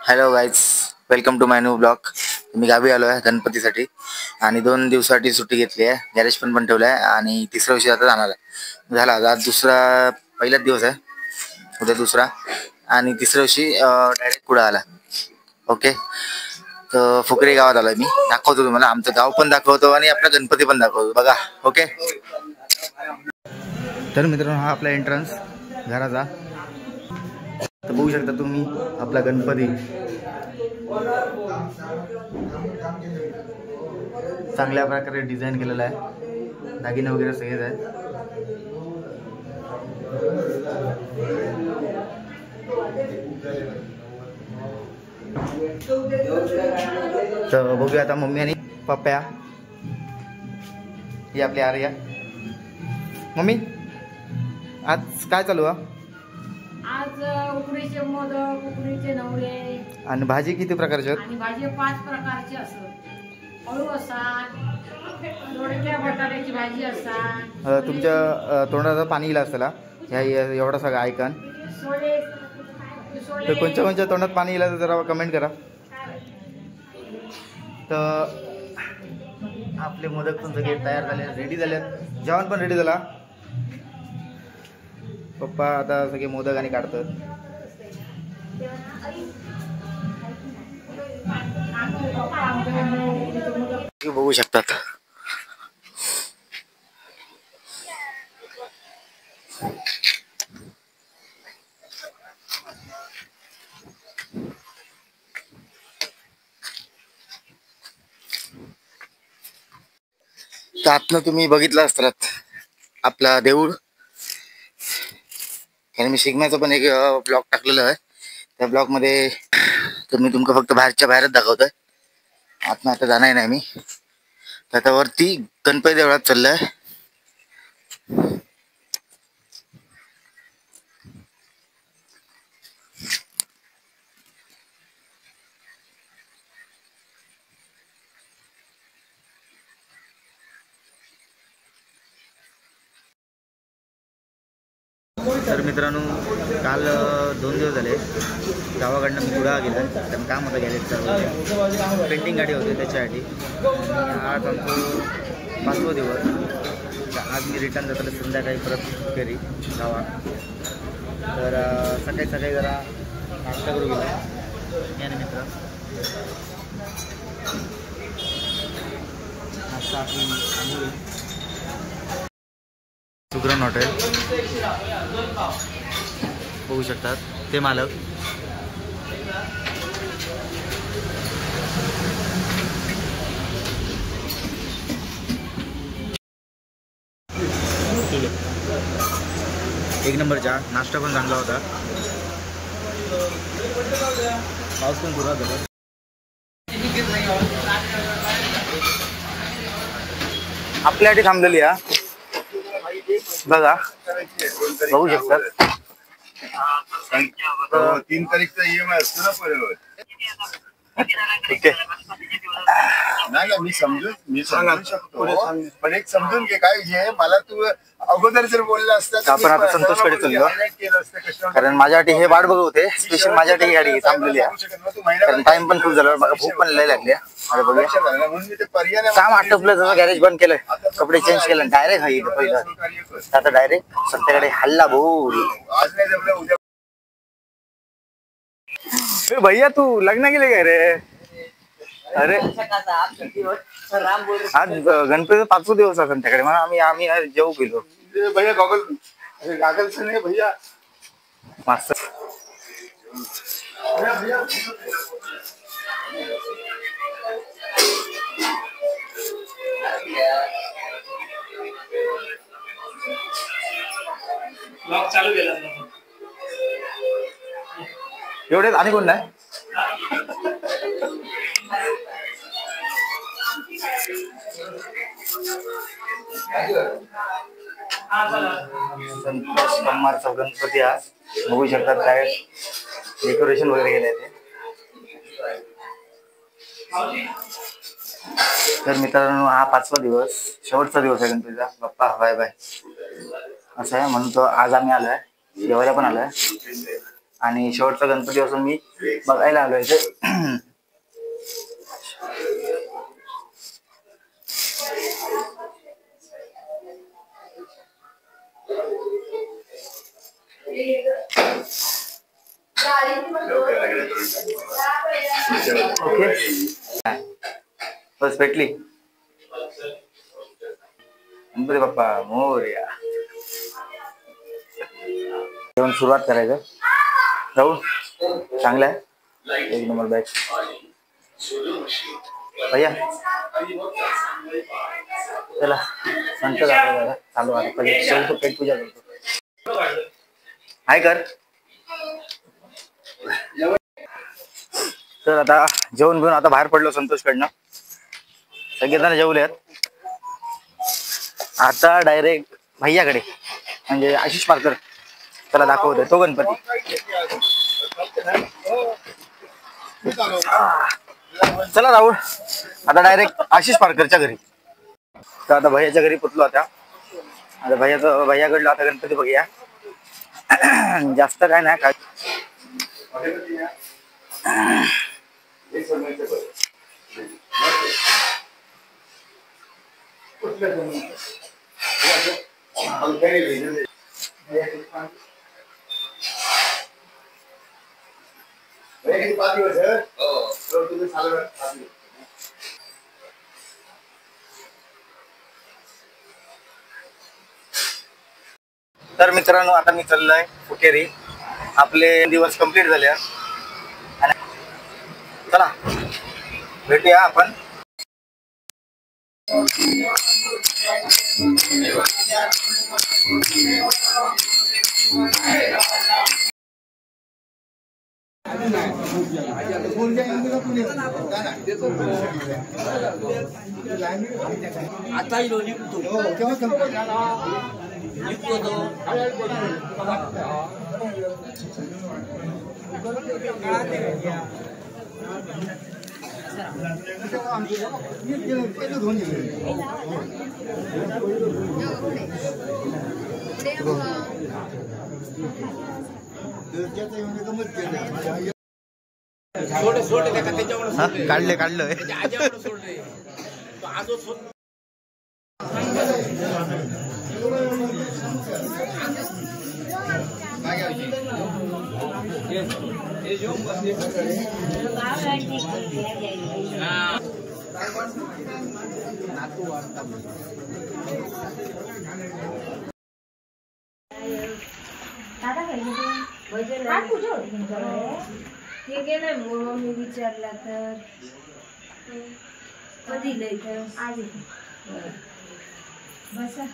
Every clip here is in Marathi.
Hello guys, welcome to my new blog. मी गावी आलो आहे गणपतीसाठी आणि 2 दिवसासाठी सुट्टी घेतली आहे. गॅरेज पण ठेवलं आहे आणि तिसऱ्या दिवशी आता जाणार आहे. झाला आज दुसरा पहिलाच दिवस आहे, उद्या दुसरा आणि तिसऱ्या दिवशी डायरेक्ट पुढे आला. ओके, तर फुकरे गावात आलोय मी. दाखवतो तुम्हाला आमचं गाव पण दाखवतो आणि आपला गणपती पण दाखवतो बघा. ओके, तर मित्रांनो हा आपला एंट्रन्स घराचा. तर बघू शकता तुम्ही आपला गणपती. चांगल्या प्रकारे डिझाईन केलेला आहे, दागिने वगैरे सगळेच आहेत. तर बघूया आता मम्मी आणि पप्पा. ही आपली आर्या. मम्मी आज काय चालू आहे? आज उकडीचे मोदक, उकडीचे नवरे आणि भाजी किती प्रकारची आहेत? आणि भाजी 5 प्रकारची असतात. अळू असा, दोडक्या बटाट्याची भाजी असा. तुमच्या तोंडाचं पाणी येईल असला ह्या एवढा सगळा ऐकन. तर कोणत्या कोणत्या तोंडात पाणी येईल तर जरा कमेंट करा. तर आपले मोदक पण सगळे तयार झाले, रेडी झाले. जेवण पण रेडी झाला. पप्पा आता सगळे मोदक आणि काढतात. बघू शकतात. तर आतनं तुम्ही बघितलं असतात आपला देऊळ. आणि मी शिगम्याचं पण एक ब्लॉग टाकलेलं आहे. त्या ब्लॉग मध्ये तर मी तुमका फक्त बाहेरच्या बाहेरच दाखवतोय. आतनं आता जाणार नाही मी. तर आता वरती गणपती देवळात चाललंय. तर मित्रांनो, काल 2 दिवस झाले गावाकडनं मी पुढे गेला. कारण काम होतं गॅरेजचं, पेंटिंग गाडी होती त्याच्यासाठी. आज आमचं 5वा दिवस. आज मी रिटर्न जाताना संध्याकाळी परत घरी गावात. तर सकाळी सकाळी जरा नाश्ता करू गेला याने मित्र. नाश्ता आपली सुग्रण हॉटेल बघू शकतात, ते मालक. एक नंबर चहा, नाश्ता पण चांगला होता. पाऊस पण सुरुवात झाला. आपल्यासाठी थांबलेली हा बघा, बघू शकतात. 3 तारीखचा EMI असतो ना परत. ठीक आहे, नाही मी समजू शकतो, पण एक समजून घे काय घे. मला तू अगोदर जर बोलला असता. आपण आता संतोषकडे चाललो, कारण माझ्यासाठी हे वाट बघत होते. स्पेशल माझ्यासाठी गाडी थांबलेली आहे, कारण टाइम पण खूप झाला. मला भूक पण लय लागली. अरे बघूया, काम आटोपलं, जसं गॅरेज बंद केलं, कपडे चेंज केलं, डायरेक्ट हा इथं पहिलं. आता डायरेक्ट सत्याकडे हल्ला बोल. भैया तू लग्न केले काय रे? अरे आज गणपती 5वा दिवस आहे संध्याकडे. मग आम्ही जेवू गेलो. भैया गॉगल्स नाही भैया. मास्तर ब्लॉग चालू केला एवढेच आणि कोण नाही. संतोष कम्मारचा गणपती आज बघू शकतात. काय डेकोरेशन वगैरे केलंय ते. तर मित्रांनो, हा 5वा दिवस, शेवटचा दिवस आहे गणपतीचा. बाप्पा बाय बाय असं आहे. म्हणून तो आज आम्ही आलोय, जेवायला पण आलोय. आणि शेवटचा गणपती असून मी बघायला आलोय इथे. ओके बस भेटली. गणपती बाप्पा मोरया. जेवण सुरुवात करायचं. राहुल चांगला आहे, एक नंबर बॅग. भैया चला नंतर चालू आहे. पहिले पेट पूजा करतो. हाय कर. तर आता जेवण घेऊन आता बाहेर पडलो संतोषकडनं. सगळेजण जेवलेत. आता डायरेक्ट भैयाकडे म्हणजे आशिष पारकर त्याला दाखवतोय तो गणपती. चला राहुल आता डायरेक्ट आशिष पारकरच्या घरी. तर आता भैयाच्या घरी पोचलो. आता भैयाकडलं आता गणपती बघूया. जास्त काय नाही काय. तर मित्रांनो आता मी चाललोय फुटेरी. आपले दिवस कंप्लीट झाले. चला भेटूया आपण. आता काढले काढलं. हे गेलं मग मी विचारला तर कधी तर आज बसा.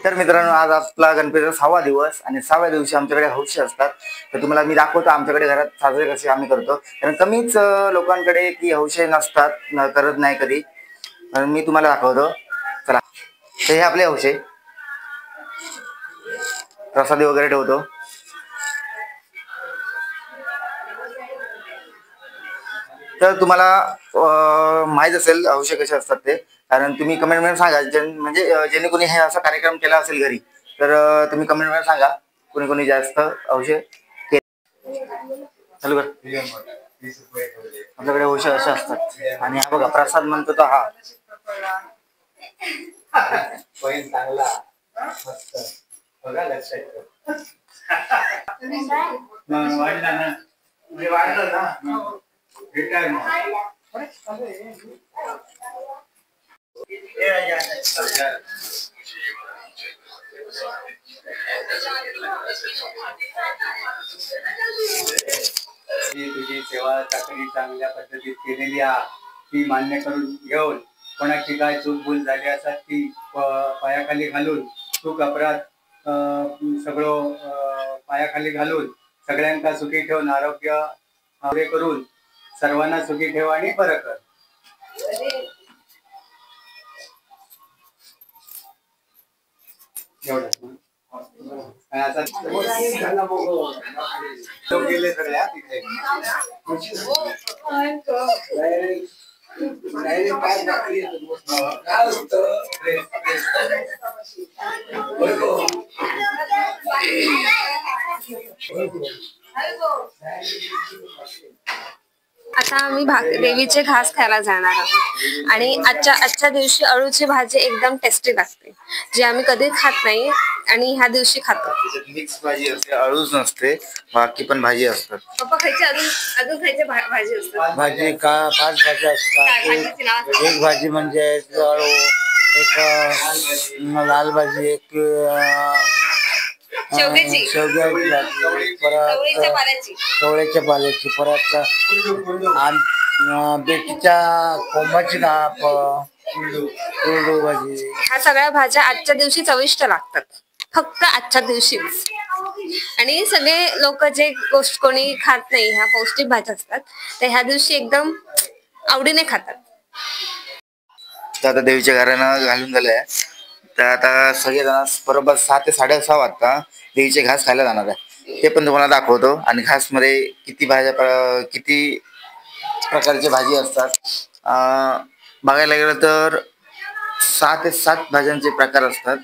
तर मित्रांनो आज आपला गणपतीचा 6वा दिवस आणि 6व्या दिवशी आमच्याकडे हौशी असतात. तर तुम्हाला मी दाखवतो आमच्याकडे घरात साजरे कसे आम्ही करतो. कारण कमीच लोकांकडे की हौशी नसतात, करत नाही कधी. मी तुम्हाला दाखवतो. चला तर हे आपले हौशे प्रसादी वगैरे ठेवतो. तर तुम्हाला माहित असेल हौशे कसे असतात ते. कारण तुम्ही कमेंट मध्ये सांगा. म्हणजे ज्यांनी कोणी हे असा कार्यक्रम केला असेल घरी तर तुम्ही कमेंट मध्ये सांगा कोणी कोणी जास्त हौशे चालू कर. आपल्याकडे हौशे असे असतात. आणि हा बघा प्रसाद म्हणतो तो हा चांगला मस्त बघा लक्षात वाढला ना वाढलं ना तुझी सेवा चाकरी चांगल्या पद्धतीत केलेली आहे ती मान्य करून घेऊन कोणाची काय चूक भूल झाली असतात ती पायाखाली घालून चूक अपराध सगळं पायाखाली घालून सगळ्यांना सुखी ठेवून आरोग्य करून सर्वांना सुखी ठेव आणि बरं कर. एवढं गेले सगळ्या तिथे आता आम्ही देवीचे घास खायला जाणार आहोत आणि आजच्या दिवशी अळूची भाजी एकदम टेस्टी लागते, जी आम्ही कधी खात नाही आणि ह्या दिवशी खातो. मिक्स भाजी असते, अळूच नसते, बाकी पण भाजी असतात. पप्पा खायचे अजून खायचे भाजी असतात. भाजी का 5 भाज्या असतात. भाजीची नाव एक भाजी म्हणजे अळू, एक लाल भाजी, एक शेवग्याची, शेवग्याची भाजी, चवळीच्या परत पाल्याची, चवळ्याच्या पाल्याची, परत बेटीच्या कोंबाची कुरडू भाजी. ह्या सगळ्या भाज्या आजच्या दिवशी चविष्ट लागतात, फक्त आजच्या दिवशीच. आणि सगळे लोक जे गोष्ट कोणी खात नाही ह्या पौष्टिक भाज्या असतात ते ह्या दिवशी एकदम आवडीने खातात. तर आता देवीच्या घरानं घालून झालंय, तर आता सगळेजण बरोबर 6 ते 6:30 वाजता देवीचे घास खायला जाणार आहे. ते पण तुम्हाला दाखवतो. आणि घास मध्ये किती प्रकारची भाजी असतात बघायला गेलं तर 6 ते 7 भाज्यांचे प्रकार असतात.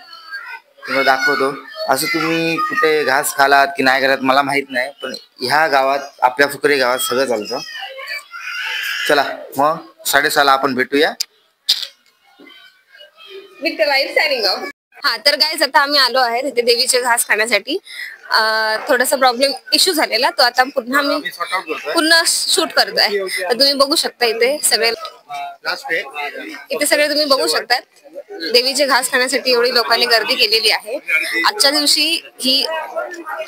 तुम्हाला दाखवतो. असं तुम्ही कुठे घास खालात की नाही खालात मला माहित नाही, पण ह्या गावात, आपल्या फुकरे गावात सगळं चालतं. चला मग 6:30 आपण भेटूया. हा तर गाईज, आता आम्ही आलो आहे तिथे देवीचे घास खाण्यासाठी. थोडासा प्रॉब्लेम इश्यू झालेला, तो आता पुन्हा शूट करतोय. तर तुम्ही बघू शकता इथे सगळे तुम्ही बघू शकता देवीचे घास खाण्यासाठी एवढी लोकांनी गर्दी केलेली आहे. आजच्या दिवशी ही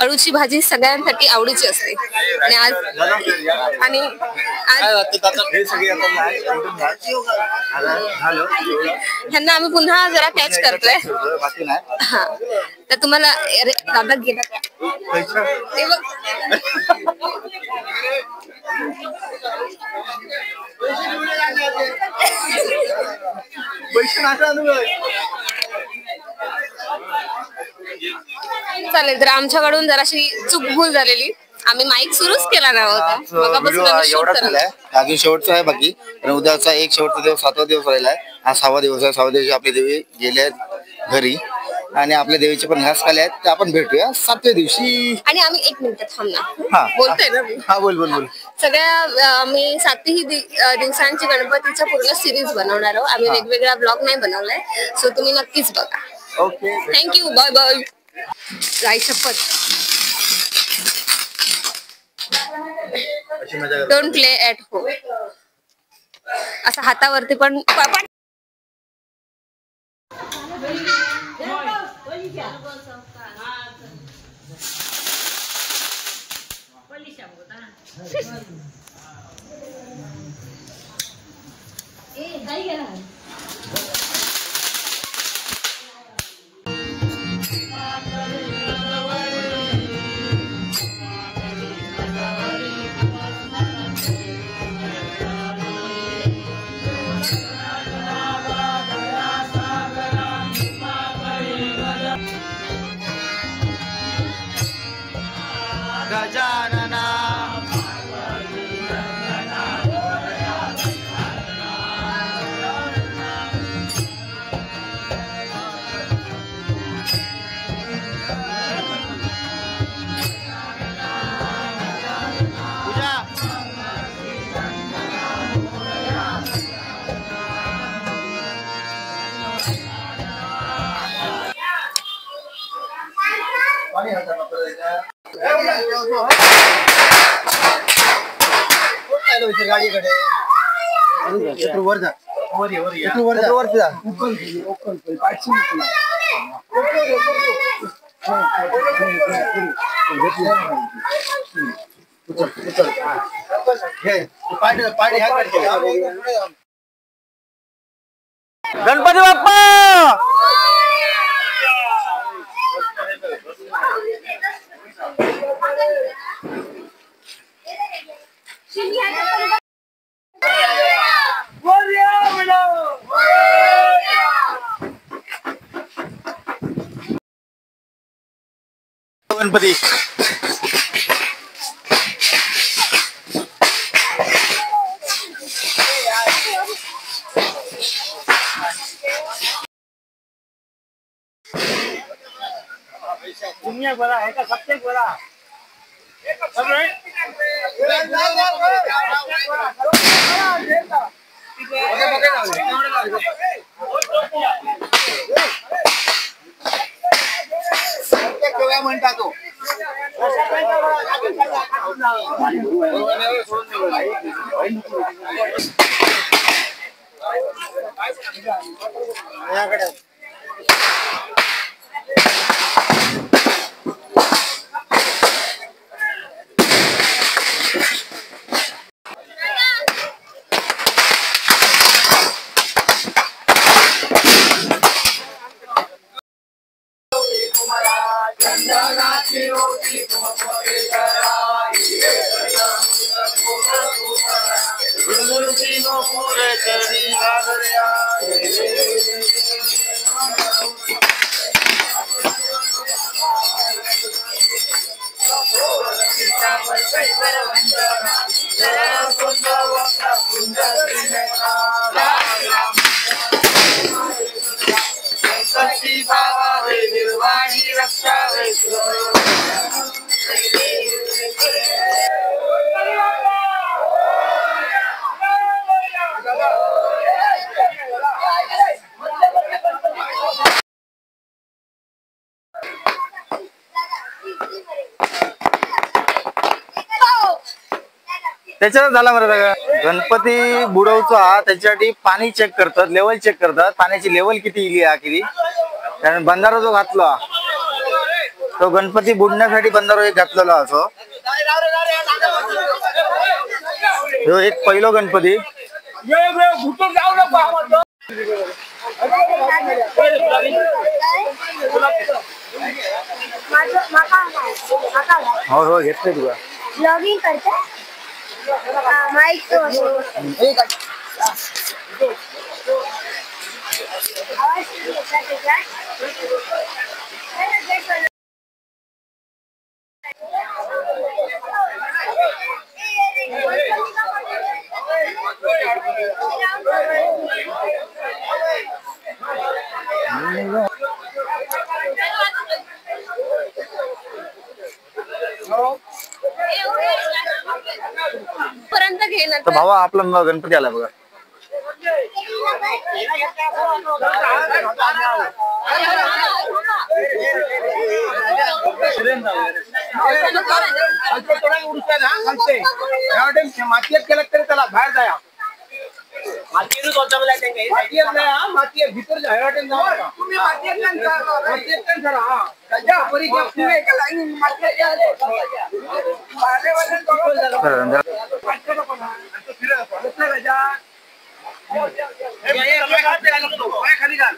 अळूची भाजी सगळ्यांसाठी आवडीची असते. आणि आज ह्यांना आम्ही पुन्हा जरा कॅच करतोय. हा तर तुम्हाला दादा गेला ते बघ. चालेल, तर आमच्याकडून जराशी चूक भूल झालेली. आम्ही माईक सुरूच केला नव्हता. अजून शेवटचा आहे बाकी. पण उद्याचा एक शेवटचा दिवस, 7वा दिवस राहिला आहे. हा 6वा दिवस आहे. 6व्या दिवशी आपली देवी गेले आहेत घरी आणि आपल्या देवीचे पण घास खाले आहेत. तर आपण भेटूया 7व्या दिवशी. आणि आम्ही 1 मिनिट थांबणार, बोलतोय ना मी. हा बोल. सगळ्या आम्ही 7ही दिवसांची गणपतीच्या पूर्ण सिरीज बनवणार आहोत. आम्ही वेगवेगळा ब्लॉग नाही बनवलाय, सो तुम्ही नक्कीच बघा. Okay, thank you, bye bye. गाई शपथ, डोंट प्ले ॲट होम. असं हातावरती पण गजानना गाडीकडे वर जा, वर जा. गणपती बाप्पा. गणपती. म्हणता तो त्याच्यात झाला बरं. गणपती बुडवचा त्याच्यासाठी पाणी चेक करतात, लेवल चेक करतात, पाण्याची लेवल किती इली किती. कारण बंधारा जो घातला तो गणपती बुडण्यासाठी बंधारा एक घातलेला असो. ह्यो एक पहिलो गणपती. हो हो घेतले तुला ब्लॉगिंग करते माईक पर्यंत घेणार. तर भावा आपला गणपती आला बघा. मातीत केलं तरी त्याला बाहेर जाया खाली घाल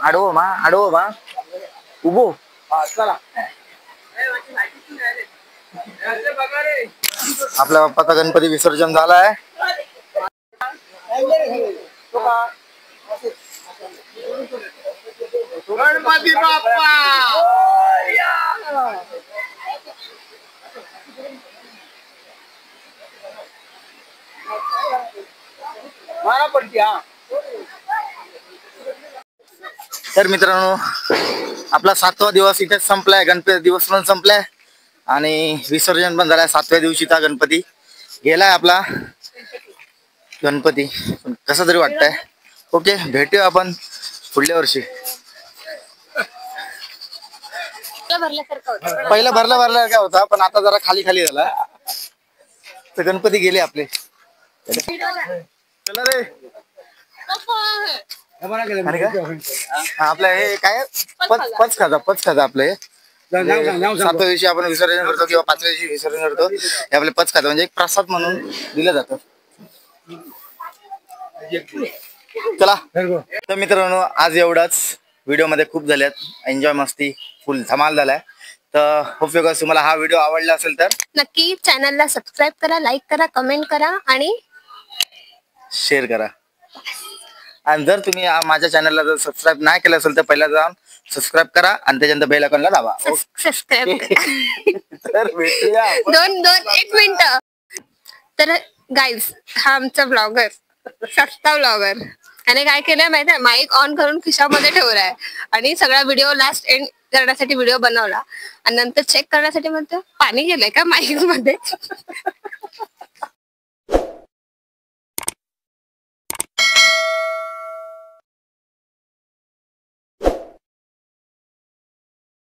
आडवो मा उभो. चला आपल्या बाप्पाचा गणपती विसर्जन झालाय. गणपती बाप्पा मारा पडती. हा तर मित्रांनो आपला 7वा दिवस इथेच संपलाय. गणपती दिवस पण संपलाय आणि विसर्जन पण झालाय. 7व्या दिवशीचा गणपती गेलाय आपला गणपती. कसं तरी वाटतंय. ओके भेटूया आपण पुढल्या वर्षी. पहिला भरला काय होता पण आता जरा खाली खाली झाला. तर गणपती गेले आपले. चला रे आपलं हे काय पच खाजा आपले. 7व्या दिवशी आपण विसर्जन करतो किंवा 5व्या दिवशी विसर्जन करतो. हे आपले पच खाजा म्हणजे एक प्रसाद म्हणून दिलं जातं. चला तर मित्रांनो आज एवढंच. व्हिडिओ मध्ये खूप झाल्यात. एन्जॉय मस्ती फुल धमाल झालाय. तर होप तुम्हाला हा व्हिडिओ आवडला असेल तर नक्की चॅनलला सबस्क्राईब करा, लाईक करा, कमेंट करा आणि शेअर करा. आणि जर तुम्ही माझ्या चॅनलला जर सबस्क्राईब नाही केलं असेल तर पहिला जाऊन सबस्क्राईब करा आणि त्याच्यानंतर बेल आयकॉनला दाबा. सबस्क्राईब तर भेटूया आपण. दोन एक मिनिट. तर गाईज हा आमचा ब्लॉगर, सस्ता ब्लॉगर, आणि काय केलंय माहिती आहे, माईक ऑन करून खिशामध्ये ठेवलाय आणि सगळा व्हिडिओ लास्ट एंड करण्यासाठी व्हिडिओ बनवला आणि नंतर चेक करण्यासाठी म्हणतो पाणी गेलंय का माईक मध्ये.